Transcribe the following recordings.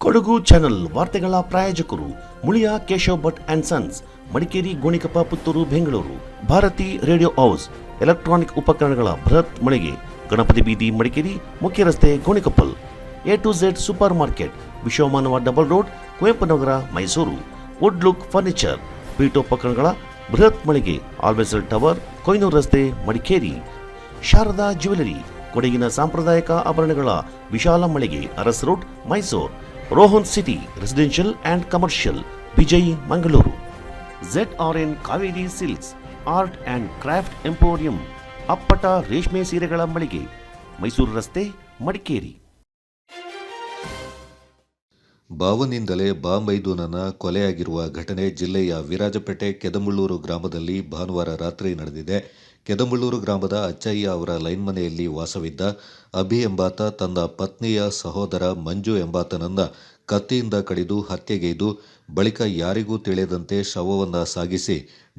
Kodagu channel ವಾರ್ತೆಗಳ ಪ್ರಾಯೋಜಕರು Muliya Keshav Bhat and sons, Madikeri, Gonikoppa, Puttur, Bengaluru. Bharati radio house, electronic ಉಪಕರಣಗಳ ಬೃಹತ್ ಮಳಿಗೆ, ಗಣಪತಿ ಬೀದಿ, ಮಡಿಕೇರಿ, ಮುಖ್ಯ ರಸ್ತೆ, Gonikoppal. A2Z super market, Vishwamanava double road, Kuvempu Nagar, Mysuru. Wood look furniture, ಪೀಠೋಪಕರಣಗಳ ಬೃಹತ್ ಮಳಿಗೆ, ಆಲ್ವೆಸಲ್ ಟವರ್, ಕೊಯ್ನೂರು ರಸ್ತೆ, ಮಡಿಕೇರಿ. ಶಾರದಾ ಜ್ಯುವೆಲರಿ, ಕೊಡಗಿನ ಸಾಂಪ್ರದಾಯಿಕ ಆಭರಣಗಳ ವಿಶಾಲ ಮಳಿಗೆ, Urs road, Mysuru. Rohan city residential and commercial, Vijay, Mangaluru. ZRN Kaveri silks, art and craft emporium, ಅಪ್ಪಟ ರೇಷ್ಮೆ ಸೀರೆಗಳ ಮಳಿಗೆ, ಮೈಸೂರು ರಸ್ತೆ, ಮಡಿಕೇರಿ. ಬಾವನಿಂದಲೇ ಬಾಮೈದೂನನ ಕೊಲೆಯಾಗಿರುವ ಘಟನೆ ಜಿಲ್ಲೆಯ ವಿರಾಜಪೇಟೆ ಕೆದಮುಳ್ಳೂರು ಗ್ರಾಮದಲ್ಲಿ ಭಾನುವಾರ ರಾತ್ರಿ ನಡೆದಿದೆ. ಕೆದಮುಳ್ಳೂರು ಗ್ರಾಮದ ಅಚ್ಚಯ್ಯ ಅವರ ಲೈನ್ ಮನೆಯಲ್ಲಿ ವಾಸವಿದ್ದ ಅಭಿ ಎಂಬಾತ ತನ್ನ ಪತ್ನಿಯ ಸಹೋದರ ಮಂಜು ಎಂಬಾತನನ್ನ ಕತ್ತಿಯಿಂದ ಕಡಿದು ಹತ್ಯೆಗೈದು ಬಳಿಕ ಯಾರಿಗೂ ತಿಳಿಯದಂತೆ ಶವವನ್ನು ಸಾಗಿಸಿ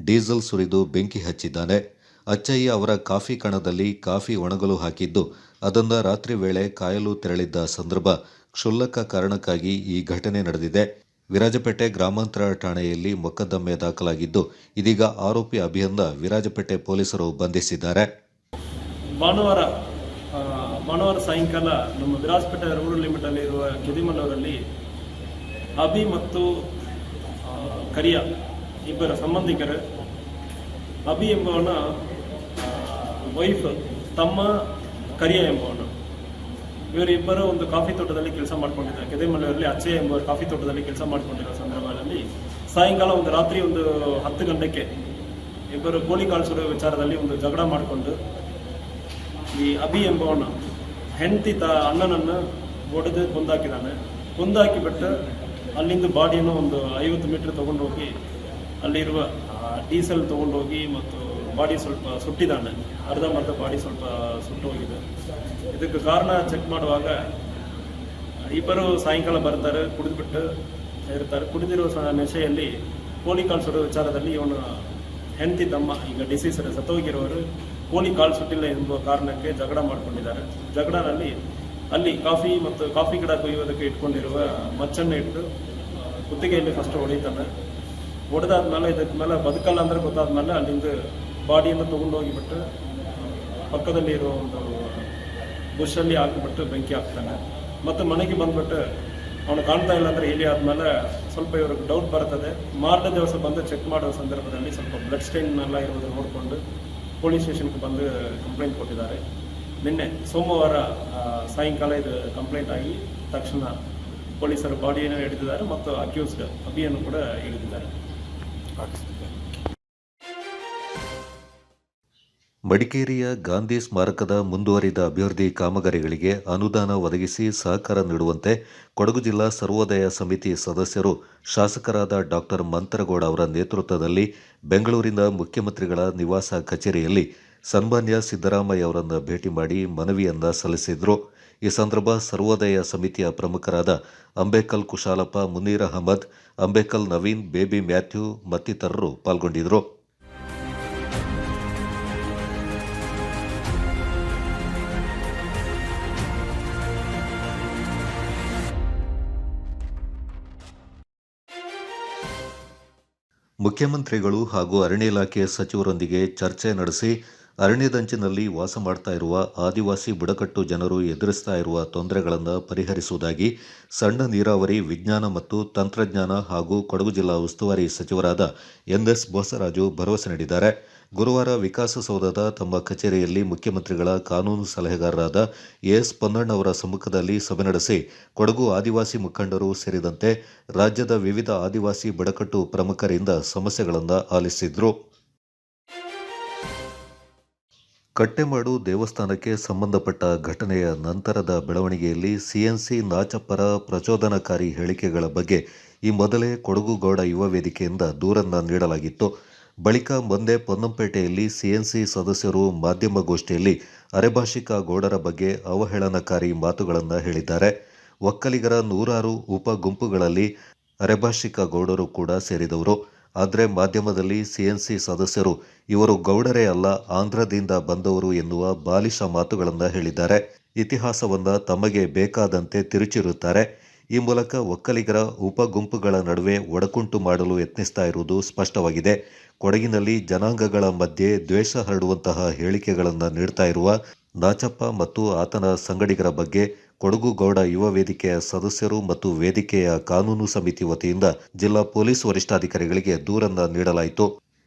ಡೀಸೆಲ್ ಸುರಿದು ಬೆಂಕಿ ಹಚ್ಚಿದ್ದಾನೆ. ಅಚ್ಚಯ್ಯ ಅವರ ಕಾಫಿ ಕಣದಲ್ಲಿ ಕಾಫಿ ಒಣಗಲು ಹಾಕಿದ್ದು ಅದನ್ನು ರಾತ್ರಿ ವೇಳೆ ಕಾಯಲು ತೆರಳಿದ್ದ ಸಂದರ್ಭ ಕ್ಷುಲ್ಲಕ ಕಾರಣಕ್ಕಾಗಿ ಈ ಘಟನೆ ನಡೆದಿದೆ. ವಿರಾಜಪೇಟೆ ಗ್ರಾಮಾಂತರ ಠಾಣೆಯಲ್ಲಿ ಮೊಕದ್ದಮೆ ದಾಖಲಾಗಿದ್ದು ಇದೀಗ ಆರೋಪಿ ಅಭಿಯನ್ನ ವಿರಾಜಪೇಟೆ ಪೊಲೀಸರು ಬಂಧಿಸಿದ್ದಾರೆ. ಭಾನುವಾರ ಸಾಯಂಕಾಲ ನಮ್ಮ ವಿರಾಜಪೇಟೆ ರೂರಲ್ ಲಿಮಿಟಲ್ಲಿ ಇರುವ ಕೆದಿಮಲ್ಲೂರಲ್ಲಿ ಅಭಿ ಮತ್ತು ಕರಿಯ ಇಬ್ಬರ ಸಂಬಂಧಿಕರು, ಅಭಿ ಎಂಬವನ ವೈಫ್ ತಮ್ಮ ಕರಿಯ ಎಂಬವನು, ಇವರಿಬ್ಬರು ಒಂದು ಕಾಫಿ ತೋಟದಲ್ಲಿ ಕೆಲಸ ಮಾಡ್ಕೊಂಡಿದ್ದಾರೆ. ಕೆದಿಮಲ್ಲೂರಲ್ಲಿ ಅಚ್ಚಯ್ಯ ಎಂಬ ಕಾಫಿ ತೋಟದಲ್ಲಿ ಕೆಲಸ ಮಾಡ್ಕೊಂಡಿರೋ ಸಂದರ್ಭದಲ್ಲಿ ಸಾಯಂಕಾಲ ರಾತ್ರಿ 10 ಗಂಟೆಗೆ ಇಬ್ಬರು ಕೋಳಿ ಕಾಳಿಸುವ ವಿಚಾರದಲ್ಲಿ ಒಂದು ಜಗಳ ಮಾಡಿಕೊಂಡು ಈ ಅಭಿ ಎಂಬವನ ಹೆಂಡತಿ ಅಣ್ಣನನ್ನು ಒಡೆದು ಕೊಂದಾಕಿದ್ದಾನೆ. ಕೊಂದಾಕಿಬಿಟ್ಟು ಅಲ್ಲಿಂದ ಬಾಡಿಯನ್ನು 50 ಮೀಟರ್ ತೊಗೊಂಡು ಹೋಗಿ ಅಲ್ಲಿರುವ ಡೀಸೆಲ್ ತೊಗೊಂಡೋಗಿ ಮತ್ತು ಬಾಡಿ ಸ್ವಲ್ಪ ಸುಟ್ಟಿದ್ದಾನೆ. ಅರ್ಧಂಬರ್ಧ ಬಾಡಿ ಸ್ವಲ್ಪ ಸುಟ್ಟು ಹೋಗಿದೆ. ಇದಕ್ಕೆ ಕಾರಣ ಚೆಕ್ ಮಾಡುವಾಗ ಇಬ್ಬರು ಸಾಯಂಕಾಲ ಬರ್ತಾರೆ, ಕುಡಿದ್ಬಿಟ್ಟು ಇರ್ತಾರೆ. ಕುಡಿದಿರೋ ನೆಶೆಯಲ್ಲಿ ಕೋಳಿ ಕಾಳು ಸುಡೋ ವಿಚಾರದಲ್ಲಿ ಇವನು ಹೆಂಡತಿ ತಮ್ಮ, ಈಗ ಡಿಸೀಸ್ ಸತ್ತೋಗಿರೋರು, ಕೋಳಿ ಕಾಳು ಸುಟ್ಟಿಲ್ಲ ಎಂಬ ಕಾರಣಕ್ಕೆ ಜಗಳ ಮಾಡ್ಕೊಂಡಿದ್ದಾರೆ. ಜಗಳನಲ್ಲಿ ಅಲ್ಲಿ ಕಾಫಿ ಗಿಡ ಕೊಯ್ಯೋದಕ್ಕೆ ಇಟ್ಕೊಂಡಿರುವ ಮಚ್ಚನ್ನು ಇಟ್ಟು ಕುತ್ತಿಗೆಯಲ್ಲಿ ಫಸ್ಟ್ ಹೊಡಿತಾನೆ. ಹೊಡೆದಾದ್ಮೇಲೆ ಇದಕ್ಕೆ ಮೇಲೆ ಬದುಕಲ್ಲ ಅಂದ್ರೆ ಗೊತ್ತಾದ್ಮೇಲೆ ಅಲ್ಲಿಂದ ಬಾಡಿಯನ್ನು ತೊಗೊಂಡು ಹೋಗಿಬಿಟ್ಟು ಪಕ್ಕದಲ್ಲಿ ಇರೋ ಒಂದು ಬುಷಲ್ಲಿ ಹಾಕಿಬಿಟ್ಟು ಬೆಂಕಿ ಹಾಕ್ತಾನೆ. ಮತ್ತು ಮನೆಗೆ ಬಂದ್ಬಿಟ್ಟು ಅವನು ಕಾಣ್ತಾ ಇಲ್ಲ ಅಂದರೆ ಇಲ್ಲಿ ಆದಮೇಲೆ ಸ್ವಲ್ಪ ಇವ್ರಿಗೆ ಡೌಟ್ ಬರ್ತದೆ. ಮಾರನೇ ದಿವಸ ಬಂದು ಚೆಕ್ ಮಾಡೋ ಸಂದರ್ಭದಲ್ಲಿ ಸ್ವಲ್ಪ ಬ್ಲಡ್ ಸ್ಟೈನ್ ಎಲ್ಲ ಇರೋದು ನೋಡಿಕೊಂಡು ಪೊಲೀಸ್ ಸ್ಟೇಷನ್ಗೆ ಬಂದು ಕಂಪ್ಲೇಂಟ್ ಕೊಟ್ಟಿದ್ದಾರೆ. ನಿನ್ನೆ ಸೋಮವಾರ ಸಾಯಂಕಾಲ ಇದು ಕಂಪ್ಲೇಂಟ್ ಆಗಿ ತಕ್ಷಣ ಪೊಲೀಸರು ಬಾಡಿಯನ್ನು ಹಿಡಿದಿದ್ದಾರೆ ಮತ್ತು ಅಕ್ಯೂಸ್ಡ್ ಅಭಿಯನ್ನು ಕೂಡ ಹಿಡಿದಿದ್ದಾರೆ. ಮಡಿಕೇರಿಯ ಗಾಂಧಿ ಸ್ಮಾರಕದ ಮುಂದುವರಿದ ಅಭಿವೃದ್ಧಿ ಕಾಮಗಾರಿಗಳಿಗೆ ಅನುದಾನ ಒದಗಿಸಿ ಸಹಕಾರ ನೀಡುವಂತೆ ಕೊಡಗು ಜಿಲ್ಲಾ ಸರ್ವೋದಯ ಸಮಿತಿ ಸದಸ್ಯರು ಶಾಸಕರಾದ ಡಾಕ್ಟರ್ ಮಂತರಗೌಡ ಅವರ ನೇತೃತ್ವದಲ್ಲಿ ಬೆಂಗಳೂರಿನ ಮುಖ್ಯಮಂತ್ರಿಗಳ ನಿವಾಸ ಕಚೇರಿಯಲ್ಲಿ ಸನ್ಮಾನ್ಯ ಸಿದ್ದರಾಮಯ್ಯ ಅವರನ್ನು ಭೇಟಿ ಮಾಡಿ ಮನವಿಯನ್ನ ಸಲ್ಲಿಸಿದರು. ಈ ಸಂದರ್ಭ ಸರ್ವೋದಯ ಸಮಿತಿಯ ಪ್ರಮುಖರಾದ ಅಂಬೇಕಲ್ ಕುಶಾಲಪ್ಪ, ಮುನೀರ್ ಅಹಮದ್, ಅಂಬೇಕಲ್ ನವೀನ್, ಬೇಬಿ ಮ್ಯಾಥ್ಯೂ ಮತ್ತಿತರರು ಪಾಲ್ಗೊಂಡಿದ್ದರು. ಮುಖ್ಯಮಂತ್ರಿಗಳು ಹಾಗೂ ಅರಣ್ಯ ಇಲಾಖೆ ಸಚಿವರೊಂದಿಗೆ ಚರ್ಚೆ ನಡೆಸಿ ಅರಣ್ಯದಂಚಿನಲ್ಲಿ ವಾಸ ಮಾಡ್ತಾ ಇರುವ ಆದಿವಾಸಿ ಬುಡಕಟ್ಟು ಜನರು ಎದುರಿಸ್ತಾ ಇರುವ ತೊಂದರೆಗಳನ್ನು ಪರಿಹರಿಸುವುದಾಗಿ ಸಣ್ಣ ನೀರಾವರಿ, ವಿಜ್ಞಾನ ಮತ್ತು ತಂತ್ರಜ್ಞಾನ ಹಾಗೂ ಕೊಡಗು ಜಿಲ್ಲಾ ಉಸ್ತುವಾರಿ ಸಚಿವರಾದ NS ಬೋಸರಾಜು ಭರವಸೆ ನೀಡಿದ್ದಾರೆ. ಗುರುವಾರ ವಿಕಾಸಸೌಧದ ತಮ್ಮ ಕಚೇರಿಯಲ್ಲಿ ಮುಖ್ಯಮಂತ್ರಿಗಳ ಕಾನೂನು ಸಲಹೆಗಾರರಾದ AS ಪೊನ್ನಣ್ಣ ಅವರ ಸಮ್ಮುಖದಲ್ಲಿ ಸಭೆ ನಡೆಸಿ ಕೊಡಗು ಆದಿವಾಸಿ ಮುಖಂಡರು ಸೇರಿದಂತೆ ರಾಜ್ಯದ ವಿವಿಧ ಆದಿವಾಸಿ ಬುಡಕಟ್ಟು ಪ್ರಮುಖರಿಂದ ಸಮಸ್ಯೆಗಳನ್ನು ಆಲಿಸಿದ್ರು. ಕಟ್ಟೆಮಾಡು ದೇವಸ್ಥಾನಕ್ಕೆ ಸಂಬಂಧಪಟ್ಟ ಘಟನೆಯ ನಂತರದ ಬೆಳವಣಿಗೆಯಲ್ಲಿ CNC ನಾಚಪ್ಪರ ಪ್ರಚೋದನಕಾರಿ ಹೇಳಿಕೆಗಳ ಬಗ್ಗೆ ಈ ಮೊದಲೇ ಕೊಡಗು ಗೌಡ ಯುವ ವೇದಿಕೆಯಿಂದ ದೂರನ್ನ ನೀಡಲಾಗಿತ್ತು. ಬಳಿಕ ಮೊನ್ನೆ ಪೊನ್ನಂಪೇಟೆಯಲ್ಲಿ CNC ಸದಸ್ಯರು ಮಾಧ್ಯಮಗೋಷ್ಠಿಯಲ್ಲಿ ಅರೆಭಾಷಿಕ ಗೌಡರ ಬಗ್ಗೆ ಅವಹೇಳನಕಾರಿ ಮಾತುಗಳನ್ನು ಹೇಳಿದ್ದಾರೆ. ಒಕ್ಕಲಿಗರ 106 ಉಪ ಗುಂಪುಗಳಲ್ಲಿ ಅರೆಭಾಷಿಕ ಗೌಡರು ಕೂಡ ಸೇರಿದವರು. ಆದರೆ ಮಾಧ್ಯಮದಲ್ಲಿ CNC ಸದಸ್ಯರು ಇವರು ಗೌಡರೇ ಅಲ್ಲ, ಆಂಧ್ರದಿಂದ ಬಂದವರು ಎನ್ನುವ ಬಾಲಿಶ ಮಾತುಗಳನ್ನು ಹೇಳಿದ್ದಾರೆ. ಇತಿಹಾಸವನ್ನು ತಮಗೆ ಬೇಕಾದಂತೆ ತಿರುಚಿರುತ್ತಾರೆ. ಈ ಮೂಲಕ ಒಕ್ಕಲಿಗರ ಉಪಗುಂಪುಗಳ ನಡುವೆ ಒಡಕುಂಟು ಮಾಡಲು ಯತ್ನಿಸ್ತಾ ಇರುವುದು ಸ್ಪಷ್ಟವಾಗಿದೆ. ಕೊಡಗಿನಲ್ಲಿ ಜನಾಂಗಗಳ ಮಧ್ಯೆ ದ್ವೇಷ ಹರಡುವಂತಹ ಹೇಳಿಕೆಗಳನ್ನು ನೀಡ್ತಾ ಇರುವ ನಾಚಪ್ಪ ಮತ್ತು ಆತನ ಸಂಗಡಿಗರ ಬಗ್ಗೆ ಕೊಡಗು ಗೌಡ ಯುವ ವೇದಿಕೆಯ ಸದಸ್ಯರು ಮತ್ತು ವೇದಿಕೆಯ ಕಾನೂನು ಸಮಿತಿ ವತಿಯಿಂದ ಜಿಲ್ಲಾ ಪೊಲೀಸ್ ವರಿಷ್ಠಾಧಿಕಾರಿಗಳಿಗೆ ದೂರನ್ನು ನೀಡಲಾಯಿತು.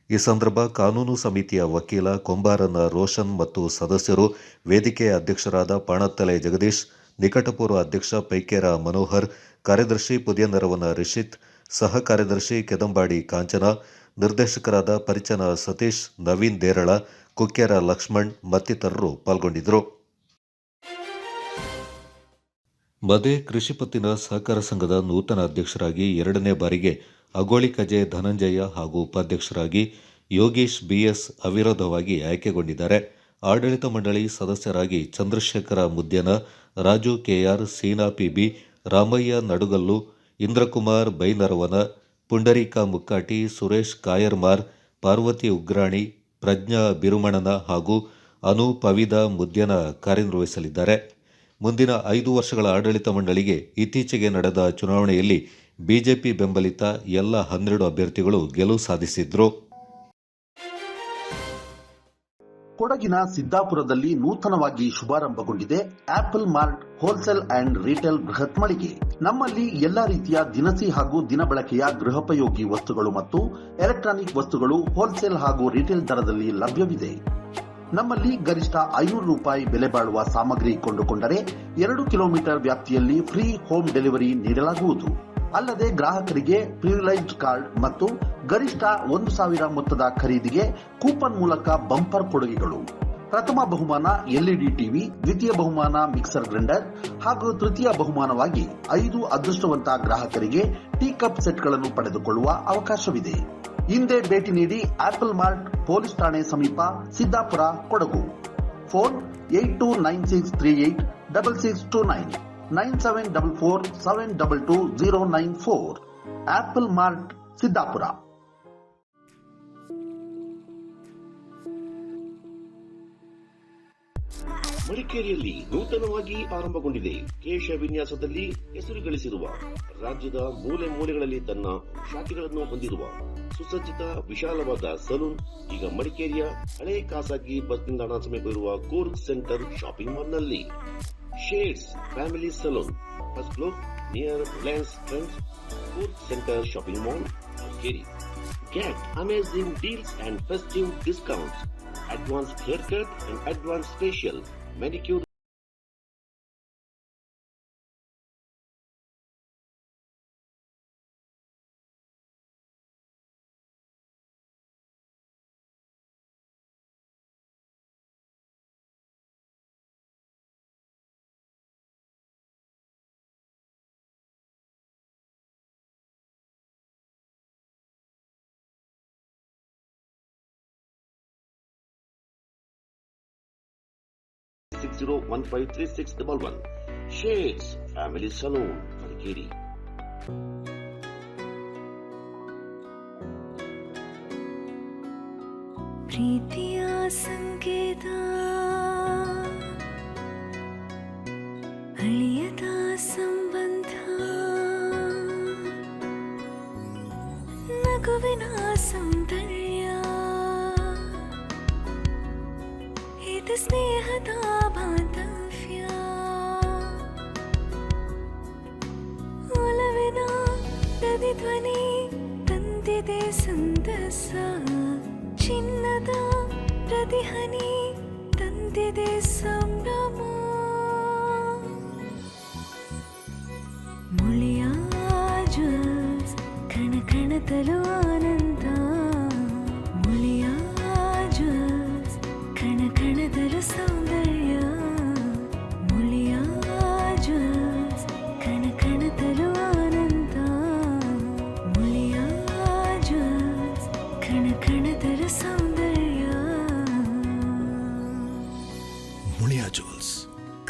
ಈ ಸಂದರ್ಭ ಕಾನೂನು ಸಮಿತಿಯ ವಕೀಲ ಕೊಂಬಾರನ ರೋಷನ್ ಮತ್ತು ಸದಸ್ಯರು ವೇದಿಕೆಯ ಅಧ್ಯಕ್ಷರಾದ ಪಾಣತ್ತಲೆ ಜಗದೀಶ್, ನಿಕಟಪೂರ್ವ ಅಧ್ಯಕ್ಷ ಪೈಕೇರ ಮನೋಹರ್, ಕಾರ್ಯದರ್ಶಿ ಪುದಿಯನರವನ ರಿಷಿತ್, ಸಹ ಕಾರ್ಯದರ್ಶಿ ಕೆದಂಬಾಡಿ ಕಾಂಚನ, ನಿರ್ದೇಶಕರಾದ ಪರಿಚನ ಸತೀಶ್, ನವೀನ್ ದೇರಳ, ಕುಕ್ಕೆರ ಲಕ್ಷ್ಮಣ್ ಮತ್ತಿತರರು ಪಾಲ್ಗೊಂಡಿದ್ದರು. ಮದೆ ಕೃಷಿ ಪತ್ತಿನ ಸಹಕಾರ ಸಂಘದ ನೂತನ ಅಧ್ಯಕ್ಷರಾಗಿ 2ನೇ ಬಾರಿಗೆ ಅಗೋಳಿ ಕಜೆ ಧನಂಜಯ ಹಾಗೂ ಉಪಾಧ್ಯಕ್ಷರಾಗಿ ಯೋಗೀಶ್ ಬಿಎಸ್ ಅವಿರೋಧವಾಗಿ ಆಯ್ಕೆಗೊಂಡಿದ್ದಾರೆ. ಆಡಳಿತ ಮಂಡಳಿ ಸದಸ್ಯರಾಗಿ ಚಂದ್ರಶೇಖರ ಮುದ್ಯನ, ರಾಜು ಕೆಆರ್, ಸೀನಾ ಪಿಬಿ, ರಾಮಯ್ಯ ನಡುಗಲ್ಲು, ಇಂದ್ರಕುಮಾರ್ ಬೈನರವನ, ಪುಂಡರೀಕ ಮುಕ್ಕಾಟಿ, ಸುರೇಶ್ ಕಾಯರ್ಮಾರ್, ಪಾರ್ವತಿ ಉಗ್ರಾಣಿ, ಪ್ರಜ್ಞಾ ಬಿರುಮಣನ ಹಾಗೂ ಅನು ಪವಿದ ಮುದ್ಯನ ಕಾರ್ಯನಿರ್ವಹಿಸಲಿದ್ದಾರೆ. ಮುಂದಿನ 5 ವರ್ಷಗಳ ಆಡಳಿತ ಮಂಡಳಿಗೆ ಇತ್ತೀಚೆಗೆ ನಡೆದ ಚುನಾವಣೆಯಲ್ಲಿ ಬಿಜೆಪಿ ಬೆಂಬಲಿತ ಎಲ್ಲ 12 ಅಭ್ಯರ್ಥಿಗಳು ಗೆಲುವು ಸಾಧಿಸಿದ್ರು. ಕೊಡಗಿನ ಸಿದ್ದಾಪುರದಲ್ಲಿ ನೂತನವಾಗಿ ಶುಭಾರಂಭಗೊಂಡಿದೆ Apple Mart wholesale and retail ಬೃಹತ್ ಮಳಿಗೆ. ನಮ್ಮಲ್ಲಿ ಎಲ್ಲಾ ರೀತಿಯ ದಿನಸಿ ಹಾಗೂ ದಿನಬಳಕೆಯ ಗೃಹೋಪಯೋಗಿ ವಸ್ತುಗಳು ಮತ್ತು ಎಲೆಕ್ಟ್ರಾನಿಕ್ ವಸ್ತುಗಳು ಹೋಲ್ಸೇಲ್ ಹಾಗೂ ರಿಟೇಲ್ ದರದಲ್ಲಿ ಲಭ್ಯವಿದೆ. ನಮ್ಮಲ್ಲಿ ಗರಿಷ್ಠ 500 ರೂಪಾಯಿ ಬೆಲೆ ಬಾಳುವ ಸಾಮಗ್ರಿ ಕೊಂಡುಕೊಂಡರೆ 2 ಕಿಲೋಮೀಟರ್ ವ್ಯಾಪ್ತಿಯಲ್ಲಿ ಫ್ರೀ ಹೋಮ್ ಡೆಲಿವರಿ ನೀಡಲಾಗುವುದು. ಅಲ್ಲದೆ ಗ್ರಾಹಕರಿಗೆ ಪ್ರಿವಿಲೈಜ್ಡ್ ಕಾರ್ಡ್ ಮತ್ತು ಗರಿಷ್ಠ 1,000 ಮೊತ್ತದ ಖರೀದಿಗೆ ಕೂಪನ್ ಮೂಲಕ ಬಂಪರ್ ಕೊಡುಗೆಗಳು. ಪ್ರಥಮ ಬಹುಮಾನ ಎಲ್ಇಡಿ ಟಿವಿ, ದ್ವಿತೀಯ ಬಹುಮಾನ ಮಿಕ್ಸರ್ ಗ್ರೈಂಡರ್ ಹಾಗೂ ತೃತೀಯ ಬಹುಮಾನವಾಗಿ 5 ಅದೃಷ್ಟವಂತ ಗ್ರಾಹಕರಿಗೆ ಟೀ ಕಪ್ ಸೆಟ್ಗಳನ್ನು ಪಡೆದುಕೊಳ್ಳುವ ಅವಕಾಶವಿದೆ. ಹಿಂದೆ ಭೇಟಿ ನೀಡಿ ಆಪಲ್ ಮಾರ್ಟ್, ಪೊಲೀಸ್ ಠಾಣೆ ಸಮೀಪ, Siddapura, Kodagu. Phone 8296386629 9744722094. Apple mart, Siddapura. ಮಡಿಕೇರಿಯಲ್ಲಿ ನೂತನವಾಗಿ ಆರಂಭಗೊಂಡಿದೆ. ಕೇಶ ವಿನ್ಯಾಸದಲ್ಲಿ ಹೆಸರು ಗಳಿಸಿರುವ, ರಾಜ್ಯದ ಮೂಲೆ ಮೂಲೆಗಳಲ್ಲಿ ತನ್ನ ಶಾಖೆಗಳನ್ನು ಹೊಂದಿರುವ ಸುಸಜ್ಜಿತ ವಿಶಾಲವಾದ ಸಲೂನ್ ಈಗ ಮಡಿಕೇರಿಯ ಹಳೆ ಖಾಸಗಿ ಬಸ್ ನಿಲ್ದಾಣ ಸಮೀಪ ಇರುವ ಕೂರ್ಗ್ ಸೆಂಟರ್ ಶಾಪಿಂಗ್ ಮಾಲ್ನಲ್ಲಿ. Shades family salon, first floor near Reliance Trends, Coorg centre shopping mall, Madikeri. Get amazing deals and festive discounts. Advanced haircut and advanced facial, manicure. (60153611). Shades Family Saloon, Madikeri. ಪ್ರೀತಿಯ ಸಂಕೇತ ಅಳಿಯದ ಸಂಬಂಧ, ನಗುವಿನ ಸೌಂದರ್ಯ, ಇದು ಸ್ನೇಹದ ಬಾಂಧವ್ಯ, ಒಲವಿನ ಪ್ರತಿಧ್ವನಿ ತಂದಿದೆ ಸಂದಸ, ಚಿನ್ನದ ಪ್ರತಿಹನಿ ತಂದಿದೆ ಸಂಭ್ರಮ. ಮುಳಿಯ ಜ್ಯುವೆಲ್ಸ್ ಕಣ ಕಣದಲು ಆನಂದ, ಮುಳಿಯ ಜ್ಯುವೆಲ್ಸ್ ಕಣ ಕಣದಲು ಸೌಂದರ್ಯ, ಮುಳಿಯ ಜ್ಯುವೆಲ್ಸ್ ಕಣ ಕಣದಲು ಆನಂದ, ಮುಳಿಯ ಜ್ಯುವೆಲ್ಸ್ ಕಣ ಕಣದಲು ಸೌಂದರ್ಯ. Muliya jewels,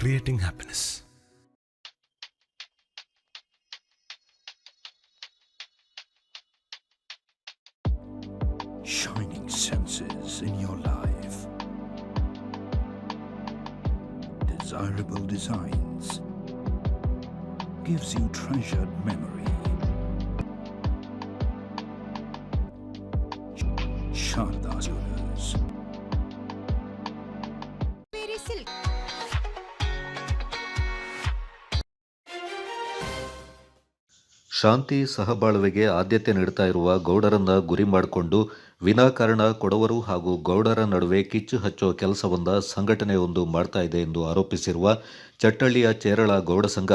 creating happiness. Shining senses in your life. Desirable designs. gives you treasured memory. Sharda Jewelers. ಶಾಂತಿ ಸಹಬಾಳ್ವೆಗೆ ಆದ್ಯತೆ ನೀಡ್ತಾ ಇರುವ ಗೌಡರನ್ನ ಗುರಿ ಮಾಡಿಕೊಂಡು ವಿನಾಕಾರಣ ಕೊಡವರು ಹಾಗೂ ಗೌಡರ ನಡುವೆ ಕಿಚ್ಚು ಹಚ್ಚೋ ಕೆಲಸವೊಂದ ಸಂಘಟನೆಯೊಂದು ಮಾಡ್ತಾ ಇದೆ ಎಂದು ಆರೋಪಿಸಿರುವ ಚಟ್ಟಳ್ಳಿಯ ಚೇರಳ ಗೌಡ ಸಂಘ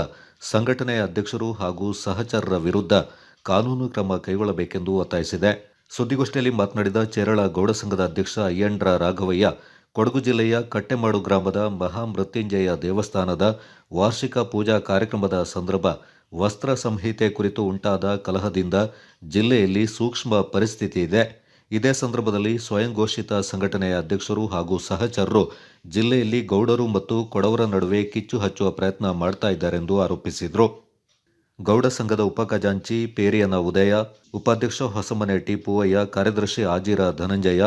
ಸಂಘಟನೆಯ ಅಧ್ಯಕ್ಷರು ಹಾಗೂ ಸಹಚರರ ವಿರುದ್ಧ ಕಾನೂನು ಕ್ರಮ ಕೈಗೊಳ್ಳಬೇಕೆಂದು ಒತ್ತಾಯಿಸಿದೆ. ಸುದ್ದಿಗೋಷ್ಠಿಯಲ್ಲಿ ಮಾತನಾಡಿದ ಚೇರಳ ಗೌಡ ಸಂಘದ ಅಧ್ಯಕ್ಷ ಅಯ್ಯಂಡ್ರ ರಾಘವಯ್ಯ, ಕೊಡಗು ಜಿಲ್ಲೆಯ ಕಟ್ಟೆಮಾಡು ಗ್ರಾಮದ ಮಹಾಮೃತ್ಯುಂಜಯ ದೇವಸ್ಥಾನದ ವಾರ್ಷಿಕ ಪೂಜಾ ಕಾರ್ಯಕ್ರಮದ ಸಂದರ್ಭ ವಸ್ತ್ರ ಸಂಹಿತೆ ಕುರಿತು ಉಂಟಾದ ಕಲಹದಿಂದ ಜಿಲ್ಲೆಯಲ್ಲಿ ಸೂಕ್ಷ್ಮ ಪರಿಸ್ಥಿತಿ ಇದೆ. ಇದೇ ಸಂದರ್ಭದಲ್ಲಿ ಸ್ವಯಂ ಘೋಷಿತ ಸಂಘಟನೆಯ ಅಧ್ಯಕ್ಷರು ಹಾಗೂ ಸಹಚರರು ಜಿಲ್ಲೆಯಲ್ಲಿ ಗೌಡರು ಮತ್ತು ಕೊಡವರ ನಡುವೆ ಕಿಚ್ಚು ಹಚ್ಚುವ ಪ್ರಯತ್ನ ಮಾಡ್ತಾ ಇದ್ದಾರೆಂದು ಆರೋಪಿಸಿದರು. ಗೌಡ ಸಂಘದ ಉಪ ಖಜಾಂಚಿ ಪೇರಿಯನ ಉದಯ, ಉಪಾಧ್ಯಕ್ಷ ಹೊಸಮನೆ ಟಿಪೂವಯ್ಯ, ಕಾರ್ಯದರ್ಶಿ ಆಜೀರ ಧನಂಜಯ,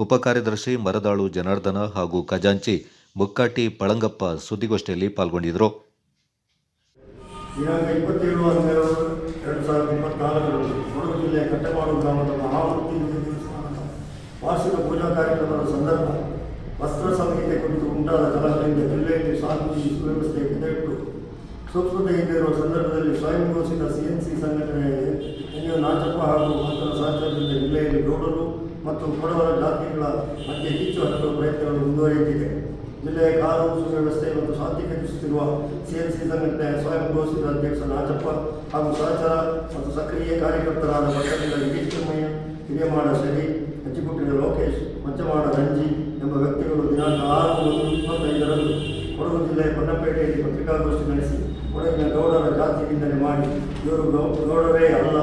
ಉಪ ಕಾರ್ಯದರ್ಶಿ ಮರದಾಳು ಜನಾರ್ದನ ಹಾಗೂ ಖಜಾಂಚಿ ಮುಕ್ಕಾಟಿ ಪಳಂಗಪ್ಪ ಸುದ್ದಿಗೋಷ್ಠಿಯಲ್ಲಿ ಪಾಲ್ಗೊಂಡಿದ್ದರು. ದಿನಾಂಕ 27/12/2024 ಕೊಡಗು ಜಿಲ್ಲೆಯ ಕಟ್ಟೆಮಾಡು ಗ್ರಾಮದ ಮಹಾಮೃತ್ಯುಂಜಯ ದೇವಸ್ಥಾನದ ವಾರ್ಷಿಕ ಪೂಜಾ ಕಾರ್ಯಕ್ರಮದ ಸಂದರ್ಭ ವಸ್ತ್ರ ಸಂಹಿತೆ ಕುರಿತು ಉಂಟಾದ ಕಲಹದಿಂದ ಜಿಲ್ಲೆಯಲ್ಲಿ ಶಾಂತಿ ಸುವ್ಯವಸ್ಥೆ ಕೆದೆಟ್ಟು ಸೂಕ್ಷ್ಮತೆಯಿಂದ ಇರುವ ಸಂದರ್ಭದಲ್ಲಿ ಸ್ವಯಂ ಘೋಷಿತ CNC ಸಂಘಟನೆಯ ಎನ್ ನಾಚಪ್ಪ ಹಾಗೂ ಆತನ ಸಹಚರರಿಂದ ಜಿಲ್ಲೆಯಲ್ಲಿ ಗೌಡರು ಮತ್ತು ಕೊಡವರ ಜಾತಿಗಳ ಮಧ್ಯೆ ಕಿಚ್ಚು ಹಚ್ಚುವ ಪ್ರಯತ್ನಗಳು ಮುಂದುವರಿಯುತ್ತಿದೆ. ಜಿಲ್ಲೆಯ ಕಾನೂನು ಸುವ್ಯವಸ್ಥೆ ಮತ್ತು ಶಾಂತಿ ಕಲ್ಪಿಸುತ್ತಿರುವ CNC ಸಂಘಟನೆಯ ಸ್ವಯಂ ಘೋಷಿತ ಅಧ್ಯಕ್ಷ ನಾಚಪ್ಪ ಹಾಗೂ ಸಹಚರ ಮತ್ತು ಸಕ್ರಿಯ ಕಾರ್ಯಕರ್ತರಾದ ಪಟ್ಟಣದ ಗಿರೀಶ್ವರಮಯ್ಯ, ಹಿರಿಯಮಾಡ ಶರಿ, ಅಜ್ಜಿಪುಟ್ಟಿನ ಲೋಕೇಶ್, ಮಚ್ಚಮಾಡ ರಂಜಿ ಎಂಬ ವ್ಯಕ್ತಿಗಳು ದಿನಾಂಕ 6/1/25 ಕೊಡಗು ಜಿಲ್ಲೆಯ ಪನ್ನಪೇಟೆಯಲ್ಲಿ ಪತ್ರಿಕಾಗೋಷ್ಠಿ ನಡೆಸಿ ಕೊಡಗಿನ ಗೌಡರ ಜಾತಿ ನಿಂದನೆ ಮಾಡಿ ಇವರು ಗೌಡರೇ ಅಲ್ಲ,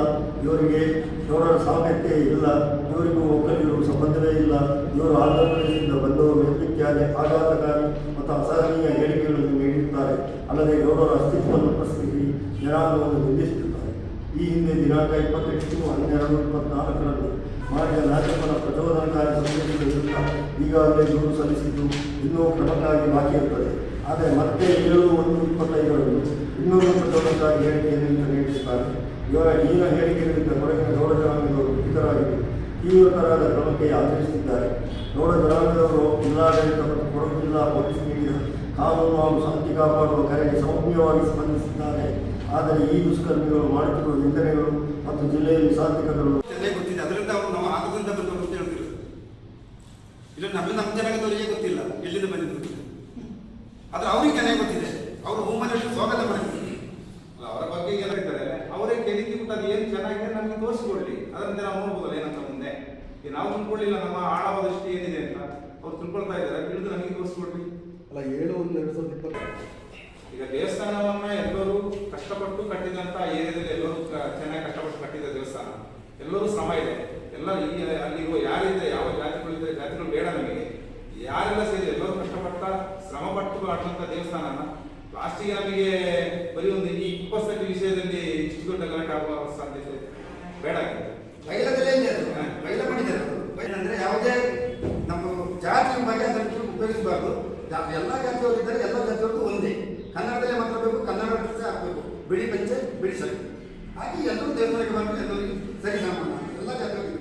ಇವರಿಗೆ ಗೌಡರ ಸಾಮರ್ಥ್ಯ ಇಲ್ಲ, ಇವರಿಗೂ ಒಕ್ಕಲಿಗರು ಸಂಬಂಧವೇ ಇಲ್ಲ, ಇವರು ಆಂಧ್ರ ಪ್ರದೇಶದಿಂದ ಬಂದವರು ಇತ್ಯಾದಿ ಆಘಾತಕಾರಿ ಮತ್ತು ಅಸಹನೀಯ ಹೇಳಿಕೆಗಳನ್ನು ನೀಡಿರುತ್ತಾರೆ. ಅಲ್ಲದೆ ಗೌಡರ ಅಸ್ತಿತ್ವವನ್ನು ಪ್ರಶ್ನಿಸಿ ಜನಾಂಗವನ್ನು ನಿಂದಿಸುತ್ತಾರೆ. ಈ ಹಿಂದೆ ದಿನಾಂಕ 28/12/24 ಮಾಡಿದ ನಾಯಕನ ಪ್ರಚೋದನಕಾರಿ ಸಂದೇಶಗಳ ವಿರುದ್ಧ ಈಗಾಗಲೇ ದೂರು ಸಲ್ಲಿಸಿದ್ದು ಇನ್ನೂ ಕ್ರಮಕ್ಕಾಗಿ ಬಾಕಿ ಇರುತ್ತದೆ. ಆದರೆ ಮತ್ತೆ 7/1/25 ಇನ್ನೂರು ಪ್ರಚೋದನಕಾರಿ ಹೇಳಿಕೆಯನ್ನು ನೀಡಿರುತ್ತಾರೆ. ಇವರ ಹೀನ ಹೇಳಿಕೆಗಳಿಂದ ಕೊಡಗಿನ ಗೌಡ ಜನಾಂಗದವರು ಪೀಡಿತರಾಗಿದ್ದು ತೀವ್ರತರವಾದ ಕ್ರಮಕ್ಕೆ ಆಗ್ರಹಿಸಿದ್ದಾರೆ. ಗೌಡ ಜನಾಂಗದವರು ಜಿಲ್ಲಾಡಳಿತ ಮತ್ತು ಕೊಡಗು ಜಿಲ್ಲಾ ಪೊಲೀಸ್ ನೀಡಿದ ಕಾನೂನು ಹಾಗೂ ಶಾಂತಿ ಕಾಪಾಡುವ ಕರೆಗೆ ಸೌಮ್ಯವಾಗಿ ಸ್ಪಂದಿಸಿದ್ದಾರೆ. ಆದರೆ ಈ ದುಷ್ಕರ್ಮಿಗಳು ಮಾಡುತ್ತಿರುವ ನಿಂದನೆಗಳು ಮತ್ತು ಜಿಲ್ಲೆಯಲ್ಲಿ ಶಾಂತಿಕಗಳು ಗೊತ್ತಿದೆ. ಅದರಿಂದ ಅವರು ನಾವು ಆಗದಿಂದ ಬಂದವರು ಅಂತ ಹೇಳ್ತಿರೋದು. ಇಲ್ಲ ನಮ್ಮ ಜನಾಂಗದವರಿಗೆ ಗೊತ್ತಿಲ್ಲ ಎಲ್ಲಿಂದ ಬಂದಿದ್ದು. ಆದರೆ ಅವ್ರಿಗೆ ಚೆನ್ನಾಗಿ ಗೊತ್ತಿದೆ. ಅವರು ಹೋಮಲ್ಲಿ ಸ್ವಾಗತ ಮಾಡಿದ್ರು. ಅವರ ಬಗ್ಗೆ ಎಲ್ಲ ಇದ್ದಾರೆ. ಅವರೇ ಕೇಳಿಕೆ ಬಿಟ್ಟು ಅದು ಏನು ಚೆನ್ನಾಗಿದೆ ನಮಗೆ ತೋರಿಸ್ಕೊಡ್ಲಿ, ಅದರಂತೆ ನಾವು ನೋಡ್ಬೋದಲ್ಲ ಏನಂತ ಮುಂದೆ. ನಾವು ತಿಳ್ಕೊಳ್ಳಿಲ್ಲ ನಮ್ಮ ಆಳವಾದ ದೃಷ್ಟಿ ಏನಿದೆ ಅಂತ ಅವ್ರು ತಿಳ್ಕೊಳ್ತಾ ಇದ್ದಾರೆ. ತಿಳಿದು ನಮಗೆ ತೋರಿಸ್ಕೊಡ್ಲಿ. ಅಲ್ಲ 7/1/2020 ಈಗ ದೇವಸ್ಥಾನವನ್ನ ಎಲ್ಲರೂ ಕಷ್ಟಪಟ್ಟು ಕಟ್ಟಿದಂತ ಏರಿಯಾದಲ್ಲಿ ಎಲ್ಲರೂ ಚೆನ್ನಾಗಿ ಕಷ್ಟಪಟ್ಟು ಕಟ್ಟಿದ ದೇವಸ್ಥಾನ. ಎಲ್ಲರೂ ಶ್ರಮ ಇದೆ. ಎಲ್ಲ ಅಲ್ಲಿರುವ ಯಾರಿದೆ, ಯಾವ ಜಾತಿಗಳಿದ್ದಾರೆ, ಜಾತಿಗಳು ಬೇಡ ನಮಗೆ. ಯಾರೆಲ್ಲ ಸೇರಿ ಎಲ್ಲರೂ ಕಷ್ಟಪಟ್ಟ ಶ್ರಮಪಟ್ಟು ಆಡುವಂತ ದೇವಸ್ಥಾನನ ಲಾಸ್ಟಿಗೆ ನಮಗೆ ಬರೀ ಒಂದು ಈ ಉಪಸ್ಥಿತಿ ವಿಷಯದಲ್ಲಿ ಇಷ್ಟು ದೊಡ್ಡ ಗಲಾಟೆ ಆಗುವ ಸಾಧ್ಯತೆ ಬೇಡ. ಅಂದ್ರೆ ಯಾವುದೇ ನಮ್ಮ ಜಾತಿ ಬಗ್ಗೆ ಅದನ್ನು ಉಪಯೋಗಿಸಬಾರ್ದು. ಎಲ್ಲ ಜಾತಿಯವರಿದ್ದಾರೆ, ಎಲ್ಲ ಜಾತಿಯವ್ರಿಗೂ ಒಂದೇ. ಕನ್ನಡದಲ್ಲೇ ಮಾತಾಡಬೇಕು, ಕನ್ನಡ ಹಾಕಬೇಕು. ಬಿಳಿ ಪಂಚೆ ಬಿಳಿ ಸರಿ ಹಾಗೆ ಎಲ್ಲರೂ ದೇವಸ್ಥಾನಕ್ಕೆ ಬರಬೇಕು, ಎಲ್ಲರಿಗೂ ಸರಿ ಸಾಮಾನ್ಯ ಎಲ್ಲ ಜಾತಿಯವರಿಗೂ.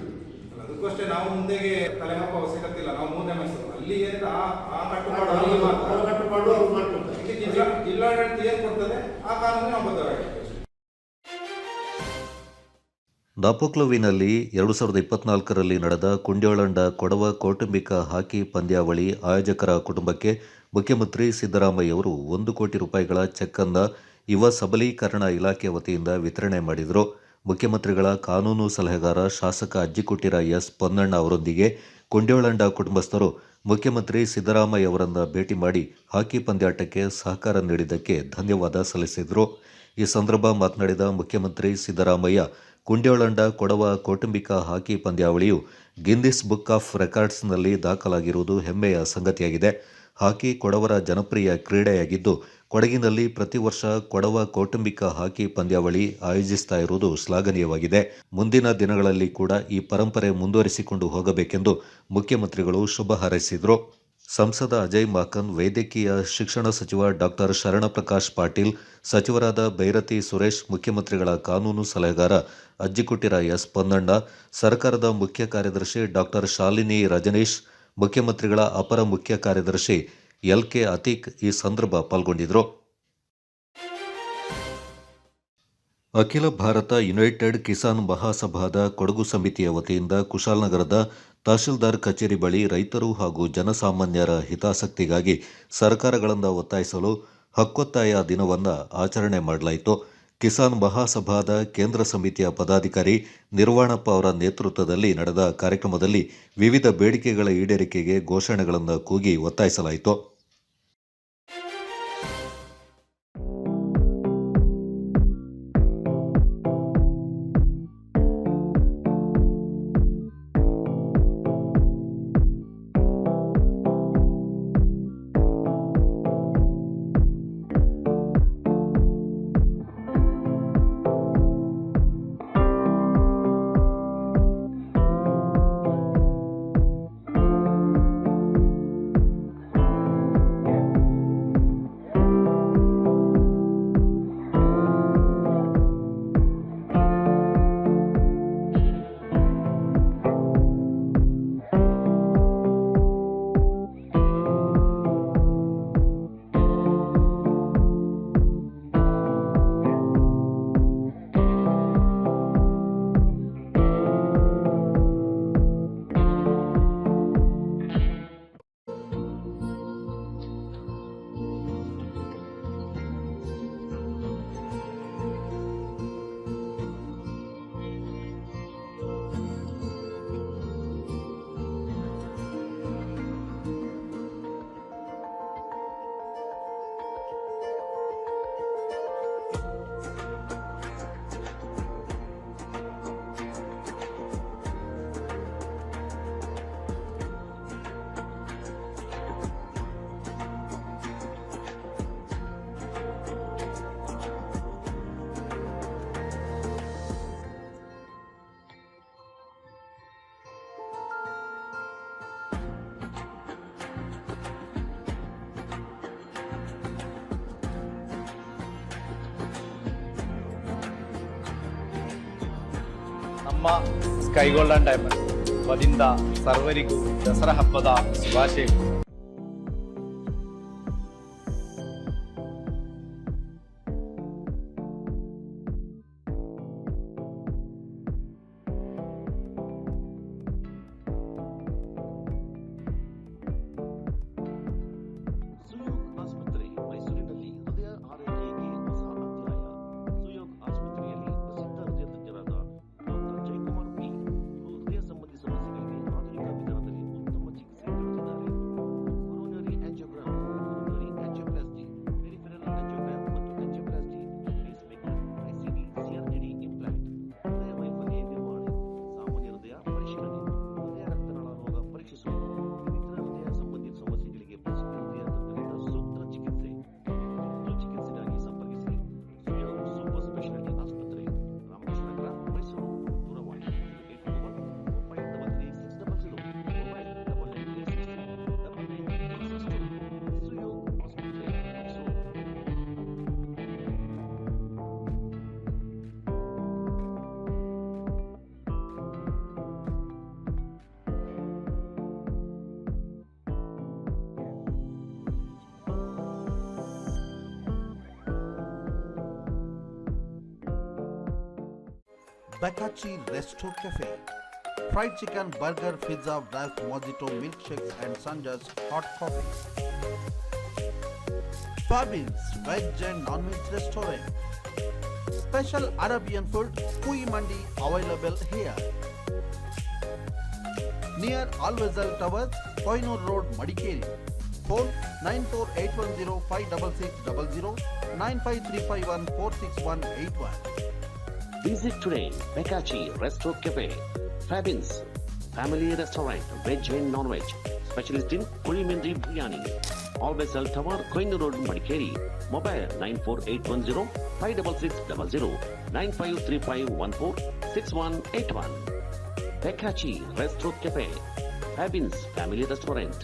ಅದಕ್ಕಷ್ಟೇ ನಾವು ಮುಂದೆಗೆ ತಲೆ ಹಾಕುವ ಅವಶ್ಯಕತೆ ಇಲ್ಲ. ನಾವು ಮುಂದೆ ಮೆಸರು ಅಲ್ಲಿ ಏನಿದೆ ಆ ಕಟ್ಟುಪಾಡು ಜಿಲ್ಲಾಡಳಿತ ಏನ್ ಕೊಡ್ತದೆ ಆ ಕಾನೂನು ನಾವು ಬದ್ಧರಾಗಿರ್ತೇವೆ. ನಾಪೋಕ್ಲುವಿನಲ್ಲಿ 2024ರಲ್ಲಿ ನಡೆದ ಕುಂಡ್ಯೋಳಂಡ ಕೊಡವ ಕೌಟುಂಬಿಕ ಹಾಕಿ ಪಂದ್ಯಾವಳಿ ಆಯೋಜಕರ ಕುಟುಂಬಕ್ಕೆ ಮುಖ್ಯಮಂತ್ರಿ ಸಿದ್ದರಾಮಯ್ಯವರು 1 ಕೋಟಿ ರೂಪಾಯಿಗಳ ಚೆಕ್ ಅನ್ನು ಯುವ ಸಬಲೀಕರಣ ಇಲಾಖೆ ವತಿಯಿಂದ ವಿತರಣೆ ಮಾಡಿದರು. ಮುಖ್ಯಮಂತ್ರಿಗಳ ಕಾನೂನು ಸಲಹೆಗಾರ ಶಾಸಕ ಅಜ್ಜಿಕುಟ್ಟಿರ ಎಸ್ ಪೊನ್ನಣ್ಣ ಅವರೊಂದಿಗೆ ಕುಂಡ್ಯೋಳಂಡ ಕುಟುಂಬಸ್ಥರು ಮುಖ್ಯಮಂತ್ರಿ ಸಿದ್ದರಾಮಯ್ಯ ಅವರನ್ನು ಭೇಟಿ ಮಾಡಿ ಹಾಕಿ ಪಂದ್ಯಾಟಕ್ಕೆ ಸಹಕಾರ ನೀಡಿದ್ದಕ್ಕೆ ಧನ್ಯವಾದ ಸಲ್ಲಿಸಿದರು. ಈ ಸಂದರ್ಭ ಮಾತನಾಡಿದ ಮುಖ್ಯಮಂತ್ರಿ ಸಿದ್ದರಾಮಯ್ಯ, ಕುಂಡ್ಯೋಳಂಡ ಕೊಡವ ಕೌಟುಂಬಿಕ ಹಾಕಿ ಪಂದ್ಯಾವಳಿಯು ಗಿನ್ನಿಸ್ ಬುಕ್ ಆಫ್ ರೆಕಾರ್ಡ್ಸ್ನಲ್ಲಿ ದಾಖಲಾಗಿರುವುದು ಹೆಮ್ಮೆಯ ಸಂಗತಿಯಾಗಿದೆ. ಹಾಕಿ ಕೊಡವರ ಜನಪ್ರಿಯ ಕ್ರೀಡೆಯಾಗಿದ್ದು ಕೊಡಗಿನಲ್ಲಿ ಪ್ರತಿ ವರ್ಷ ಕೊಡವ ಕೌಟುಂಬಿಕ ಹಾಕಿ ಪಂದ್ಯಾವಳಿ ಆಯೋಜಿಸ್ತಾ ಇರುವುದು ಶ್ಲಾಘನೀಯವಾಗಿದೆ. ಮುಂದಿನ ದಿನಗಳಲ್ಲಿ ಕೂಡ ಈ ಪರಂಪರೆ ಮುಂದುವರಿಸಿಕೊಂಡು ಹೋಗಬೇಕೆಂದು ಮುಖ್ಯಮಂತ್ರಿಗಳು ಶುಭ ಹಾರೈಸಿದರು. ಸಂಸದ ಅಜಯ್ ಮಾಕನ್, ವೈದ್ಯಕೀಯ ಶಿಕ್ಷಣ ಸಚಿವ ಡಾಕ್ಟರ್ ಶರಣಪ್ರಕಾಶ್ ಪಾಟೀಲ್, ಸಚಿವರಾದ ಬೈರತಿ ಸುರೇಶ್, ಮುಖ್ಯಮಂತ್ರಿಗಳ ಕಾನೂನು ಸಲಹೆಗಾರ ಅಜ್ಜಿಕುಟ್ಟಿರ ಎಸ್ ಪೊನ್ನಣ್ಣ, ಸರ್ಕಾರದ ಮುಖ್ಯ ಕಾರ್ಯದರ್ಶಿ ಡಾಕ್ಟರ್ ಶಾಲಿನಿ ರಜನೀಶ್, ಮುಖ್ಯಮಂತ್ರಿಗಳ ಅಪರ ಮುಖ್ಯ ಕಾರ್ಯದರ್ಶಿ ಎಲ್.ಕೆ. ಅತೀಕ್ ಈ ಸಂದರ್ಭ ಪಾಲ್ಗೊಂಡಿದ್ದರು. ಅಖಿಲ ಭಾರತ ಯುನೈಟೆಡ್ ಕಿಸಾನ್ ಮಹಾಸಭಾದ ಕೊಡಗು ಸಮಿತಿಯ ವತಿಯಿಂದ ಕುಶಾಲನಗರದ ತಹಶೀಲ್ದಾರ್ ಕಚೇರಿ ಬಳಿ ರೈತರು ಹಾಗೂ ಜನಸಾಮಾನ್ಯರ ಹಿತಾಸಕ್ತಿಗಾಗಿ ಸರ್ಕಾರಗಳನ್ನು ಒತ್ತಾಯಿಸಲು ಹಕ್ಕೊತ್ತಾಯ ದಿನವನ್ನು ಆಚರಣೆ ಮಾಡಲಾಯಿತು. ಕಿಸಾನ್ ಮಹಾಸಭಾದ ಕೇಂದ್ರ ಸಮಿತಿಯ ಪದಾಧಿಕಾರಿ ನಿರ್ವಾಣಪ್ಪ ಅವರ ನೇತೃತ್ವದಲ್ಲಿ ನಡೆದ ಕಾರ್ಯಕ್ರಮದಲ್ಲಿ ವಿವಿಧ ಬೇಡಿಕೆಗಳ ಈಡೇರಿಕೆಗೆ ಘೋಷಣೆಗಳನ್ನು ಕೂಗಿ ಒತ್ತಾಯಿಸಲಾಯಿತು. ನಮ್ಮ ಸ್ಕೈ ಗೋಲ್ಡ್ ಅಂಡ್ ಡೈಮಂಡ್ ವತಿಯಿಂದ ಸರ್ವರಿಗೂ ದಸರಾ ಹಬ್ಬದ ಶುಭಾಶಯಗಳು. ಸುಯೋಗ್ ಆಸ್ಪತ್ರೆ ಮೈಸೂರಿನಲ್ಲಿ ಹೃದಯ ಆರೈಕೆಗೆ ಹೊಸ ಅಧ್ಯಾಯ. ಸುಯೋಗ್ ಆಸ್ಪತ್ರೆಯಲ್ಲಿ ಪ್ರಸಿದ್ಧ ಹೃದಯ ತಜ್ಞರಾದ ಡಾಕ್ಟರ್ ಜಯಕುಮಾರ್ ಪಿ ಹೃದಯ ಸಂಬಂಧಿ ಸಮಸ್ಯೆಗಳಿಗೆ ಆಧುನಿಕ ವಿಧಾನದಲ್ಲಿ ಉತ್ತಮ ಚಿಕಿತ್ಸೆ ನೀಡುತ್ತಿದ್ದಾರೆ. Coronary angiogram, coronary angioplasty, peripheral angiogram ಮತ್ತು angioplasty, pacemaker, ICD, CRGD implant, ಹೃದಯ ವೈಫಲ್ಯ ನಿರ್ವಹಣೆ, ಸಾಮಾನ್ಯ ಹೃದಯ ಪರಿಶೀಲನೆ, ಹೃದಯ ರಕ್ತನಾಳ ರೋಗ ಪರೀಕ್ಷಿಸುವುದು, ಇನ್ನಿತರ ಹೃದಯ ಸಂಬಂಧಿ ಸಮಸ್ಯೆಗಳಿಗೆ ಪ್ರಸಿದ್ಧ ಹೃದಯ ತಜ್ಞರಿಂದ ಸೂಕ್ತ ಚಿಕಿತ್ಸೆ. ತುರ್ತು ಚಿಕಿತ್ಸೆಗಾಗಿ ಸಂಪರ್ಕಿಸಿ ಸುಯೋಗ್ ಸೂಪರ್ ಸ್ಪೆಷಾಲಿಟಿ ಆಸ್ಪತ್ರೆ, ರಾಮಕೃಷ್ಣ ನಗರ, ಮೈಸೂರು. ದೂರವಾಣಿ 8115333600, ಮೊಬೈಲ್ 99369996. ಸುಯೋಗ್ ಆಸ್ಪತ್ರೆ, Mysuru. Bakachi Resto Cafe. Fried chicken, burger, pizza, wraps, mojito, milkshakes and Sanja's hot coffee. Fabins Veg and Non-Veg Restaurant. Special Arabian food, Kui Mandi available here. Near Alvezal Towers, Koinur Road, Madikeri. Phone 9481056600, 9535146181. Visit today Bakachi Resto Cafe. Fabins Family Restaurant, Veg and Non-Veg. Specialist in Kulimindri Biryani. Alvezal Tower, Koinur Road, Madikeri. Mobile 94810-56600, 9535146181. Bakachi Resto Cafe. Fabins Family Restaurant.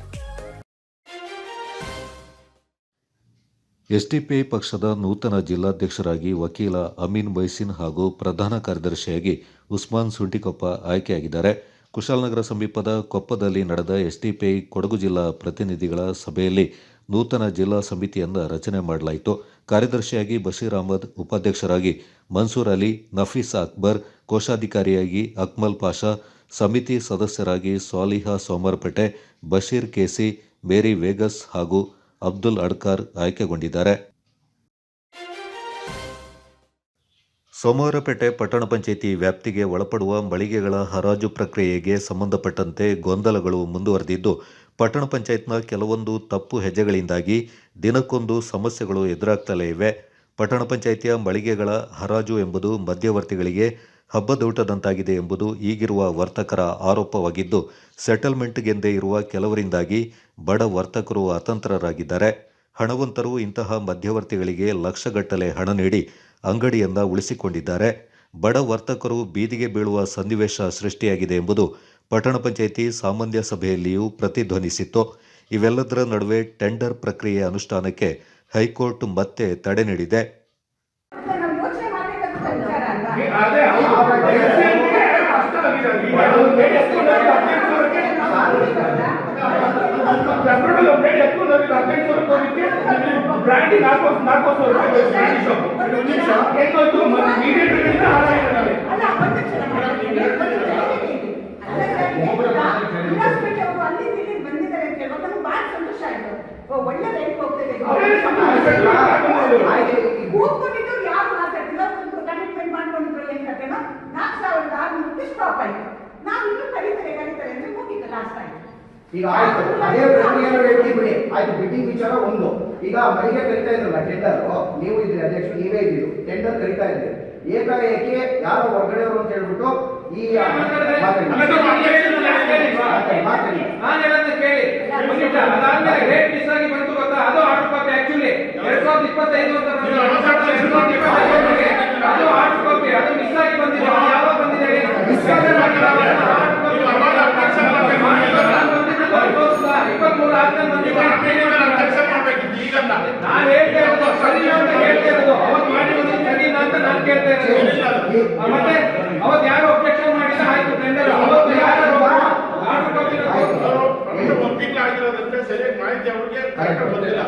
SDPI ಪಕ್ಷದ ನೂತನ ಜಿಲ್ಲಾಧ್ಯಕ್ಷರಾಗಿ ವಕೀಲ ಅಮೀನ್ ಮೊಯ್ಸಿನ್ ಹಾಗೂ ಪ್ರಧಾನ ಕಾರ್ಯದರ್ಶಿಯಾಗಿ ಉಸ್ಮಾನ್ ಸುಂಟಿಕೊಪ್ಪ ಆಯ್ಕೆಯಾಗಿದ್ದಾರೆ. ಕುಶಾಲನಗರ ಸಮೀಪದ ಕೊಪ್ಪದಲ್ಲಿ ನಡೆದ SDPI Kodagu ಜಿಲ್ಲಾ ಪ್ರತಿನಿಧಿಗಳ ಸಭೆಯಲ್ಲಿ ನೂತನ ಜಿಲ್ಲಾ ಸಮಿತಿಯನ್ನು ರಚನೆ ಮಾಡಲಾಯಿತು. ಕಾರ್ಯದರ್ಶಿಯಾಗಿ ಬಶೀರ್ ಅಹಮದ್, ಉಪಾಧ್ಯಕ್ಷರಾಗಿ ಮನ್ಸೂರ್ ಅಲಿ, ನಫೀಸ್ ಅಕ್ಬರ್, ಕೋಶಾಧಿಕಾರಿಯಾಗಿ ಅಕ್ಮಲ್ ಪಾಷಾ, ಸಮಿತಿ ಸದಸ್ಯರಾಗಿ ಸ್ವಾಲಿಹಾ ಸೋಮರಪೇಟೆ, ಬಶೀರ್ ಕೆಸಿ, ಮೇರಿ ವೇಗಸ್ ಹಾಗೂ ಅಬ್ದುಲ್ ಅಡ್ಕಾರ್ ಆಯ್ಕೆಗೊಂಡಿದ್ದಾರೆ. ಸೋಮವಾರಪೇಟೆ ಪಟ್ಟಣ ಪಂಚಾಯಿತಿ ವ್ಯಾಪ್ತಿಗೆ ಒಳಪಡುವ ಮಳಿಗೆಗಳ ಹರಾಜು ಪ್ರಕ್ರಿಯೆಗೆ ಸಂಬಂಧಪಟ್ಟಂತೆ ಗೊಂದಲಗಳು ಮುಂದುವರೆದಿದ್ದು, ಪಟ್ಟಣ ಪಂಚಾಯತ್ನ ಕೆಲವೊಂದು ತಪ್ಪು ಹೆಜ್ಜೆಗಳಿಂದಾಗಿ ದಿನಕ್ಕೊಂದು ಸಮಸ್ಯೆಗಳು ಎದುರಾಗ್ತಲೇ ಇವೆ. ಪಟ್ಟಣ ಪಂಚಾಯಿತಿಯ ಮಳಿಗೆಗಳ ಹರಾಜು ಎಂಬುದು ಮಧ್ಯವರ್ತಿಗಳಿಗೆ ಹಬ್ಬದೂಟದಂತಾಗಿದೆ ಎಂಬುದು ಈಗಿರುವ ವರ್ತಕರ ಆರೋಪವಾಗಿದ್ದು, ಸೆಟಲ್ಮೆಂಟ್ಗೆಂದೇ ಇರುವ ಕೆಲವರಿಂದಾಗಿ ಬಡ ವರ್ತಕರು ಅತಂತ್ರರಾಗಿದ್ದಾರೆ. ಹಣವಂತರು ಇಂತಹ ಮಧ್ಯವರ್ತಿಗಳಿಗೆ ಲಕ್ಷಗಟ್ಟಲೆ ಹಣ ನೀಡಿ ಅಂಗಡಿಯನ್ನು ಉಳಿಸಿಕೊಂಡಿದ್ದಾರೆ. ಬಡ ವರ್ತಕರು ಬೀದಿಗೆ ಬೀಳುವ ಸನ್ನಿವೇಶ ಸೃಷ್ಟಿಯಾಗಿದೆ ಎಂಬುದು ಪಟ್ಟಣ ಪಂಚಾಯಿತಿ ಸಾಮಾನ್ಯ ಸಭೆಯಲ್ಲಿಯೂ ಪ್ರತಿಧ್ವನಿಸಿತ್ತು. ಇವೆಲ್ಲದರ ನಡುವೆ ಟೆಂಡರ್ ಪ್ರಕ್ರಿಯೆ ಅನುಷ್ಠಾನಕ್ಕೆ ಹೈಕೋರ್ಟ್ ಮತ್ತೆ ತಡೆ ನೀಡಿದೆ. ಒಳ್ಳೆ ರೇಟ್ ಹೋಗ್ತದೆ. ಕಮಿಟ್ಮೆಂಟ್ ಮಾಡ್ಕೊಂಡಿದ್ರು ಏನ್ ಕತೆನೋ 4,600 ಸ್ಟಾಪ್ ಆಯ್ತು. ನಾವು ಇನ್ನೂ ಕರೀತಾರೆ ಅಂದ್ರೆ ಮುಗಿತು ಲಾಸ್ಟ್ ಆಯ್ತು. ಈಗ ಆಯ್ತು, ಅದೇ ಪ್ರಕ್ರಿಯೆಯನ್ನು ಹೇಳ್ತೀವಿ ಬಿಡಿ. ಆಯ್ತು, ಬಿಟ್ಟಿಂಗ್ ವಿಚಾರ ಒಂದು. ಈಗ ಮಳಿಗೆ ಕರಿತಾ ಇದ್ರಲ್ಲ ಟೆಂಡರ್, ನೀವು ಇದ್ರಿ ಅಧ್ಯಕ್ಷರು, ನೀವೇ ಇದ್ದೀರಿ, ಟೆಂಡರ್ ಕರಿತಾ ಇದ್ರಿ. ಏಕಾಏಕಿ ಯಾರೋ ಹೊರಗಡೆಯವರು ಅಂತ ಹೇಳ್ಬಿಟ್ಟು ಈ ಮತ್ತೆ ಅವತ್ತು ಯಾರು ಒಬ್ಜೆಕ್ಷನ್ ಮಾಡಿಲ್ಲ, ಆಯ್ತು ಟೆಂಡರ್ ಅವತ್ತು ಯಾರು ಆಗಿರೋದಂತೆ ಸರಿಯಾಗಿ ಮಾಹಿತಿ ಅವ್ರಿಗೆ ಬಂದಿಲ್ಲ.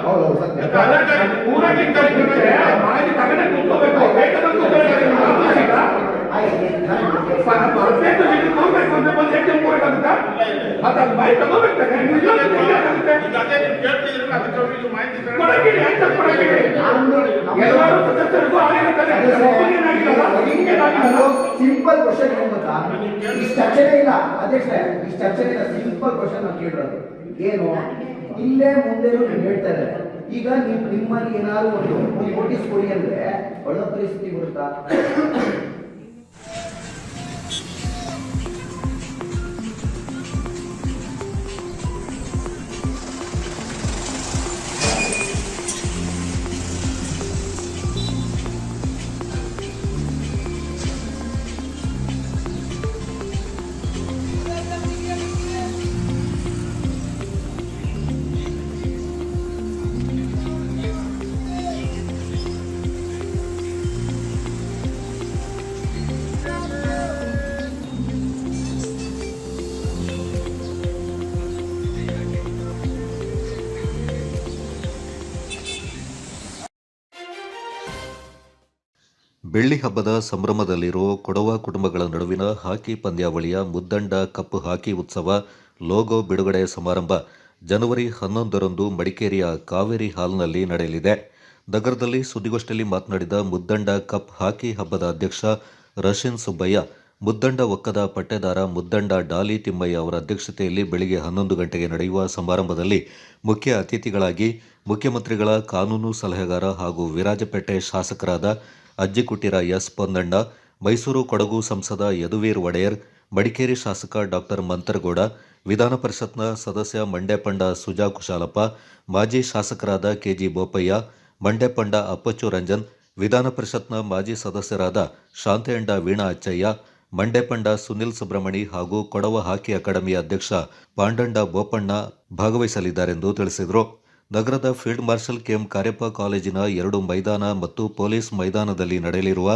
ಮಾಹಿತಿ ತಗೊಂಡೆ ಕೂತ್ಕೋಬೇಕು. ಸಿಂಪಲ್ ಕ್ವಶನ್ ಏನ್ ಗೊತ್ತಾ, ಇಷ್ಟು ಚರ್ಚೆನೇ ಇಲ್ಲ ಅಧ್ಯಕ್ಷರೇ, ಇಷ್ಟು ಚರ್ಚೆನೇ ಇಲ್ಲ. ಸಿಂಪಲ್ ಕ್ವಶನ್ ನಾವು ಕೇಳಿರೋದು ಏನು, ಇಲ್ಲೇ ಮುಂದೆ ಹೇಳ್ತಾ ಇದ್ದಾರೆ. ಈಗ ನಿಮ್ಮಲ್ಲಿ ಏನಾದ್ರು ಒಂದು ನೋಟಿಸ್ ಕೊಡಿ ಅಂದ್ರೆ ಒಳ್ಳೆ ಪರಿಸ್ಥಿತಿ ಬರುತ್ತಾ? ಬೆಳ್ಳಿ ಹಬ್ಬದ ಸಂಭ್ರಮದಲ್ಲಿರೋ ಕೊಡವ ಕುಟುಂಬಗಳ ನಡುವಿನ ಹಾಕಿ ಪಂದ್ಯಾವಳಿಯ ಮುದ್ದಂಡ ಕಪ್ ಹಾಕಿ ಉತ್ಸವ ಲೋಗೋ ಬಿಡುಗಡೆ ಸಮಾರಂಭ ಜನವರಿ 11ರಂದು ಮಡಿಕೇರಿಯ ಕಾವೇರಿ ಹಾಲ್ನಲ್ಲಿ ನಡೆಯಲಿದೆ. ನಗರದಲ್ಲಿ ಸುದ್ದಿಗೋಷ್ಠಿಯಲ್ಲಿ ಮಾತನಾಡಿದ ಮುದ್ದಂಡ ಕಪ್ ಹಾಕಿ ಹಬ್ಬದ ಅಧ್ಯಕ್ಷ ರಶೀನ್ ಸುಬ್ಬಯ್ಯ, ಮುದ್ದಂಡ ಒಕ್ಕದ ಪಟ್ಟೇದಾರ ಮುದ್ದಂಡ ಡಾಲಿ ತಿಮ್ಮಯ್ಯ ಅವರ ಅಧ್ಯಕ್ಷತೆಯಲ್ಲಿ ಬೆಳಿಗ್ಗೆ 11 ಗಂಟೆಗೆ ನಡೆಯುವ ಸಮಾರಂಭದಲ್ಲಿ ಮುಖ್ಯ ಅತಿಥಿಗಳಾಗಿ ಮುಖ್ಯಮಂತ್ರಿಗಳ ಕಾನೂನು ಸಲಹೆಗಾರ ಹಾಗೂ ವಿರಾಜಪೇಟೆ ಶಾಸಕರಾದ ಅಜ್ಜಿಕುಟ್ಟಿರ ಎಸ್ ಪೊನ್ನಣ್ಣ, ಮೈಸೂರು ಕೊಡಗು ಸಂಸದ ಯದುವೀರ್ ಒಡೆಯರ್, ಮಡಿಕೇರಿ ಶಾಸಕ ಡಾಕ್ಟರ್ ಮಂತರಗೌಡ, ವಿಧಾನ ಪರಿಷತ್ನ ಸದಸ್ಯ ಮಂಡ್ಯಪಂಡ ಸುಜಾ ಕುಶಾಲಪ್ಪ, ಮಾಜಿ ಶಾಸಕರಾದ ಕೆಜಿ ಬೋಪಯ್ಯ, ಮಂಡ್ಯಪಂಡ ಅಪ್ಪಚ್ಚು ರಂಜನ್, ವಿಧಾನ ಪರಿಷತ್ನ ಮಾಜಿ ಸದಸ್ಯರಾದ ಶಾಂತೆಯಂಡ ವೀಣಾ ಅಚ್ಚಯ್ಯ, ಮಂಡ್ಯಪಂಡ ಸುನಿಲ್ ಸುಬ್ರಹ್ಮಣಿ ಹಾಗೂ ಕೊಡವ ಹಾಕಿ ಅಕಾಡೆಮಿಯ ಅಧ್ಯಕ್ಷ ಪಾಂಡಂಡ ಬೋಪಣ್ಣ ಭಾಗವಹಿಸಲಿದ್ದಾರೆಂದು ತಿಳಿಸಿದರು. ನಗರದ ಫೀಲ್ಡ್ ಮಾರ್ಷಲ್ ಕೆಎಂ ಕಾರ್ಯಪ್ಪ ಕಾಲೇಜಿನ 2 ಮೈದಾನ ಮತ್ತು ಪೊಲೀಸ್ ಮೈದಾನದಲ್ಲಿ ನಡೆಯಲಿರುವ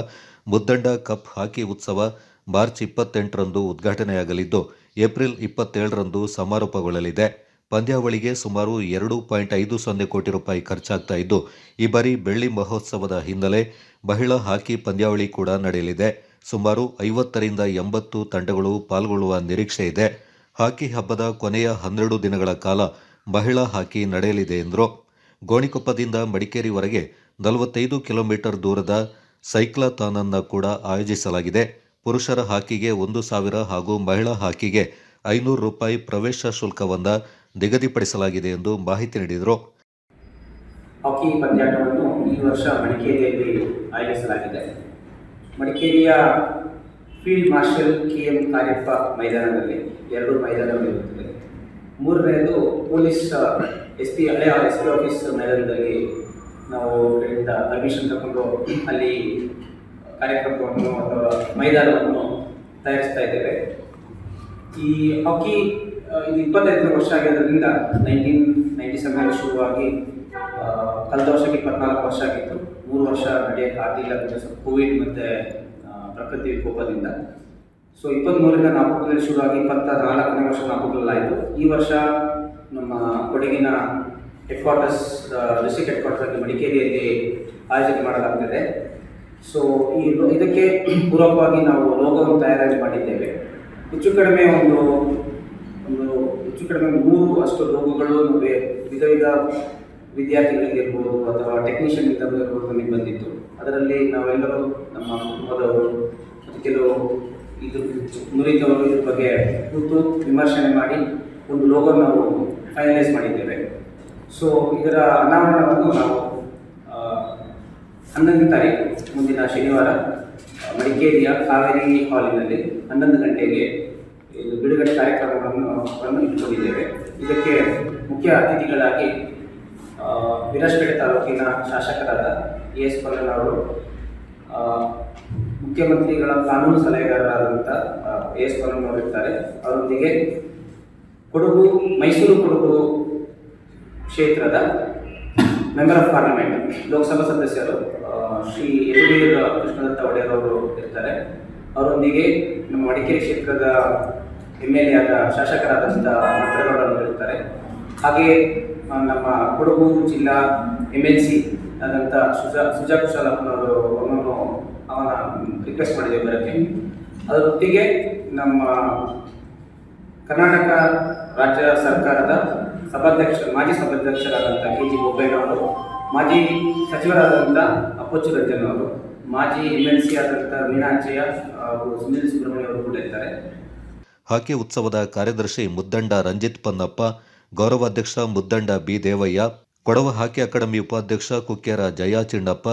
ಮುದ್ದಂಡ ಕಪ್ ಹಾಕಿ ಉತ್ಸವ ಮಾರ್ಚ್ 28ರಂದು ಉದ್ಘಾಟನೆಯಾಗಲಿದ್ದು ಏಪ್ರಿಲ್ 27ರಂದು ಸಮಾರೋಪಗೊಳ್ಳಲಿದೆ. ಪಂದ್ಯಾವಳಿಗೆ ಸುಮಾರು 2.50 ಕೋಟಿ ರೂಪಾಯಿ ಖರ್ಚಾಗ್ತಾ ಇದ್ದು, ಈ ಬಾರಿ ಬೆಳ್ಳಿ ಮಹೋತ್ಸವದ ಹಿನ್ನೆಲೆ ಮಹಿಳಾ ಹಾಕಿ ಪಂದ್ಯಾವಳಿ ಕೂಡ ನಡೆಯಲಿದೆ. ಸುಮಾರು 50ರಿಂದ 80 ತಂಡಗಳು ಪಾಲ್ಗೊಳ್ಳುವ ನಿರೀಕ್ಷೆ ಇದೆ. ಹಾಕಿ ಹಬ್ಬದ ಕೊನೆಯ 12 ದಿನಗಳ ಕಾಲ ಮಹಿಳಾ ಹಾಕಿ ನಡೆಯಲಿದೆ ಎಂದರು. ಗೋಣಿಕೊಪ್ಪದಿಂದ ಮಡಿಕೇರಿವರೆಗೆ 45 ಕಿಲೋಮೀಟರ್ ದೂರದ ಸೈಕ್ಲಾಥಾನ್ ಅನ್ನು ಕೂಡ ಆಯೋಜಿಸಲಾಗಿದೆ. ಪುರುಷರ ಹಾಕಿಗೆ 1,000 ಹಾಗೂ ಮಹಿಳಾ ಹಾಕಿಗೆ 500 ರೂಪಾಯಿ ಪ್ರವೇಶ ಶುಲ್ಕವನ್ನು ನಿಗದಿಪಡಿಸಲಾಗಿದೆ ಎಂದು ಮಾಹಿತಿ ನೀಡಿದರು. ಹಾಕಿ ಪಂದ್ಯಾಟವನ್ನು ಈ ವರ್ಷ ಮಡಿಕೇರಿಯಲ್ಲಿ ಆಯೋಜಿಸಲಾಗಿದೆ. ಮಡಿಕೇರಿಯ ಫೀಲ್ಡ್ ಮಾರ್ಷಲ್ ಕೆಎಂ ಕಾರ್ಯಪ್ಪ ಮೈದಾನದಲ್ಲಿ 2 ಮೈದಾನಗಳಿರುತ್ತದೆ. ಮೂರನೆಯದು ಪೊಲೀಸ್ ಹಳೆಯ SP ಆಫೀಸ್ ಮೈದಾನದಲ್ಲಿ ನಾವು ಪರ್ಮಿಷನ್ ತಗೊಂಡು ಅಲ್ಲಿ ಕಾರ್ಯಕ್ರಮವನ್ನು ಅಥವಾ ಮೈದಾನವನ್ನು ತಯಾರಿಸ್ತಾ ಇದ್ದೇವೆ. ಈ ಹಾಕಿ ಇದು 25ನೇ ವರ್ಷ ಆಗಿರೋದ್ರಿಂದ 1997 ಶುರುವಾಗಿ ಕಳೆದ ವರ್ಷಕ್ಕೆ 24 ವರ್ಷ ಆಗಿತ್ತು. 3 ವರ್ಷ ನಡೆಯೋಕ್ಕೆ ಆಗಲಿಲ್ಲ ಬಿಕಾಸ್ ಆಫ್ ಕೋವಿಡ್ ಮತ್ತು ಪ್ರಕೃತಿ ವಿಕೋಪದಿಂದ. ಸೊ 23ರಿಂದ ನಾಪುಗಳಲ್ಲಿ ಶುರುವಾಗಿ 24ನೇ ವರ್ಷ ನಾಪುಗಳಲ್ಲಾಯಿತು. ಈ ವರ್ಷ ನಮ್ಮ ಕೊಡಗಿನ ಹೆಡ್ಕ್ವಾರ್ಟರ್ಸ್ ಡಿಸ್ಟ್ರಿಕ್ಟ್ ಹೆಡ್ಕ್ವಾರ್ಟರ್ಸ್ ಮಡಿಕೇರಿಯಲ್ಲಿ ಆಯೋಜನೆ ಮಾಡಲಾಗ್ತದೆ. ಸೊ ಇದಕ್ಕೆ ಪೂರಕವಾಗಿ ನಾವು ಲೋಗೋವನ್ನು ತಯಾರಿ ಮಾಡಿದ್ದೇವೆ. ಹೆಚ್ಚು ಕಡಿಮೆ 3 ಅಷ್ಟು ಲೋಗೋಗಳು ವಿಧ ವಿದ್ಯಾರ್ಥಿಗಳಿಗೆ ಇರ್ಬೋದು ಅಥವಾ ಟೆಕ್ನಿಷಿಯನ್ ಇರ್ಬೋದು ನಮಗೆ ಬಂದಿತ್ತು. ಅದರಲ್ಲಿ ನಾವೆಲ್ಲರೂ ನಮ್ಮ ಕುಟುಂಬದವರು ಮತ್ತು ಕೆಲವು ನುರಿತವರು ಇದ್ರ ಬಗ್ಗೆ ಕೂತು ವಿಮರ್ಶನೆ ಮಾಡಿ ಒಂದು ಲೋಗೋ ನಾವು ಫೈನಲೈಸ್ ಮಾಡಿದ್ದೇವೆ. ಸೊ ಇದರ ಅನಾವರಣವನ್ನು ನಾವು 11ನೇ ತಾರೀಕು ಮುಂದಿನ ಶನಿವಾರ ಮಡಿಕೇರಿಯ ಕಾವೇರಿ ಹಾಲಿನಲ್ಲಿ 11 ಗಂಟೆಗೆ ಇದು ಬಿಡುಗಡೆ ಕಾರ್ಯಕ್ರಮವನ್ನು ಇಟ್ಕೊಂಡಿದ್ದೇವೆ. ಇದಕ್ಕೆ ಮುಖ್ಯ ಅತಿಥಿಗಳಾಗಿ ವಿರಾಜಪೇಟೆ ತಾಲೂಕಿನ ಶಾಸಕರಾದ ES ಪಲ್ಲನ್ ಅವರು, ಮುಖ್ಯಮಂತ್ರಿಗಳ ಕಾನೂನು ಸಲಹೆಗಾರರಾದಂಥ ES ಪಲ್ಲನ್ ಅವರು ಇರ್ತಾರೆ. ಅವರೊಂದಿಗೆ ಮೈಸೂರು ಕೊಡಗು ಕ್ಷೇತ್ರದ ಮೆಂಬರ್ ಆಫ್ ಪಾರ್ಲಿಮೆಂಟ್ ಲೋಕಸಭಾ ಸದಸ್ಯರು ಶ್ರೀ ಯದುವೀರ್ ಕೃಷ್ಣದತ್ತ ಒಡೆಯರ್ ಅವರು ಇರ್ತಾರೆ. ಅವರೊಂದಿಗೆ ನಮ್ಮ ಮಡಿಕೇರಿ ಕ್ಷೇತ್ರದ MLA ಆದ ಶಾಸಕರಾದಂಥ ಮಂತ್ರಿಗೌಡರು ಇರ್ತಾರೆ. ಹಾಗೆಯೇ ನಮ್ಮ ಕೊಡಗು ಜಿಲ್ಲಾ MLC ಆದಂಥ ಸುಜಾ ಕುಶಾಲಪ್ಪನವರು ಅವನ ರಿಕ್ವೆಸ್ಟ್ ಮಾಡಿದ್ದೇವೆ ಬರೋಕ್ಕೆ. ಅದರೊಟ್ಟಿಗೆ ನಮ್ಮ ಕರ್ನಾಟಕ ರಾಜ್ಯ ಸರ್ಕಾರದ ಮಾಜಿ ಸಭಾಧ್ಯಕ್ಷರಾದಂಥ KG ಬೋಪಯ್ಯ ಅವರು, ಮಾಜಿ ಸಚಿವರಾದಂಥ ಅಪ್ಪಚ್ಚು ರಂಜನ್ ಅವರು, ಮಾಜಿ MLC ಆದಂಥ ಮೀನಾಚಯ್ಯ ಹಾಗೂ ಸುನಿಲ್ ಸುಬ್ರಹ್ಮಣ್ಯ ಅವರು ಕೂಡ ಇದ್ದಾರೆ. ಹಾಕಿ ಉತ್ಸವದ ಕಾರ್ಯದರ್ಶಿ ಮುದ್ದಂಡ ರಂಜಿತ್ ಪನ್ನಪ್ಪ, ಗೌರವಾಧ್ಯಕ್ಷ ಮುದ್ದಂಡ ಬಿ ದೇವಯ್ಯ, ಕೊಡವ ಹಾಕಿ ಅಕಾಡೆಮಿ ಉಪಾಧ್ಯಕ್ಷ ಕುಕ್ಕೆರ ಜಯಾ ಚಿಣ್ಣಪ್ಪ,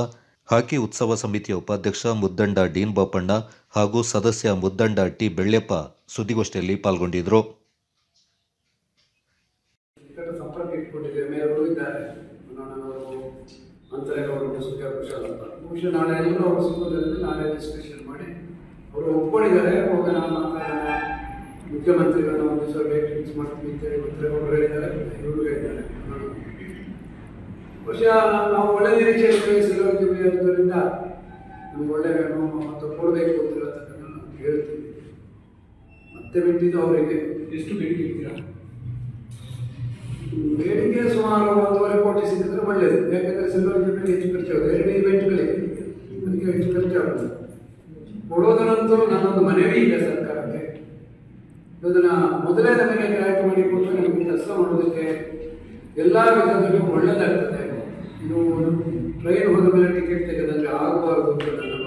ಹಾಕಿ ಉತ್ಸವ ಸಮಿತಿಯ ಉಪಾಧ್ಯಕ್ಷ ಮುದ್ದಂಡ ಡೀನ್ ಬೋಪಣ್ಣ ಹಾಗೂ ಸದಸ್ಯ ಮುದ್ದಂಡ ಟಿ ಬೆಳ್ಳೆಪ್ಪ ಸುದ್ದಿಗೋಷ್ಠಿಯಲ್ಲಿ ಪಾಲ್ಗೊಂಡಿದ್ದರು. ಸಂಪರ್ಕ ಇಟ್ಕೊಂಡಿದ್ದೇವೆ. ಮೇಲವರು ಇದ್ದಾರೆ, ಅಂತರೇಗೌಡರು, ಸುಜಾ ಕುಶಾಲಪ್ಪ. ಬಹುಶಃ ನಾಳೆ ಎಲ್ಲರೂ ಅವರು ಸಿಗೋದ್ರಿಂದ ನಾಳೆ ಡಿಸ್ಕಷನ್ ಮಾಡಿ ಅವರು ಒಪ್ಕೊಂಡಿದ್ದಾರೆ. ಹೋಗ ನಾನು ಮುಖ್ಯಮಂತ್ರಿಗಳನ್ನ ಒಂದು ದಿವಸ ಡೇಟ್ ಫಿಕ್ಸ್ ಮಾಡ್ತೀವಿ ಅಂತೇಳಿ ಮಂತ್ರಿಗೌಡರು ಹೇಳಿದ್ದಾರೆ, ಇವರು ಹೇಳಿದ್ದಾರೆ. ಬಹುಶಃ ನಾವು ಒಳ್ಳೆ ನಿರೀಕ್ಷೆ ಸಿಗೋದ್ರಿಂದ ನಮ್ಗೆ ಒಳ್ಳೆ ಮತ್ತು ಕೊಡಬೇಕು ಅಂತ ಹೇಳ್ತಕ್ಕಂಥ ನಾವು ಹೇಳ್ತೀವಿ. ಮತ್ತೆ ಬಿಟ್ಟಿದ್ದು ಅವರಿಗೆ ಎಷ್ಟು ಬೇಡಿಕೆ ಇರ್ತೀರಾ? ಬೇಡಿಕೆ ಸುಮಾರು 1.5 ಕೋಟಿ ಸಿಕ್ಕಿದ್ರೆ ಒಳ್ಳೆಯದು. ಯಾಕಂದರೆ ಸಿಲ್ವರ್ ಜೂಬ್ಲಿ ಹೆಚ್ಚು ಖರ್ಚಾಗುತ್ತೆ, 2 ಇವೆಂಟ್ಗಳಿವೆ, ಅದಕ್ಕೆ ಹೆಚ್ಚು ಖರ್ಚಾಗುತ್ತೆ. ಕೊಡೋದರಂತೂ ನನ್ನೊಂದು ಮನವಿ ಇದೆ ಸರ್ಕಾರಕ್ಕೆ. ಇದನ್ನು ಮೊದಲೇ ನಮಗೆ ಗ್ರಾಂಟ್ ಮಾಡಿ ಕೊಟ್ಟು ನಮಗೆ ಕೆಲಸ ಮಾಡೋದಕ್ಕೆ ಎಲ್ಲ ವಿಧದಲ್ಲೂ ಒಳ್ಳೆಯದಾಗ್ತದೆ. ಇದು ಟ್ರೈನ್ ಹೋದ ಮೇಲೆ ಟಿಕೆಟ್ ತೆಗೆದಂಗೆ ಆಗಬಾರ್ದು ಅಂತ ನನ್ನ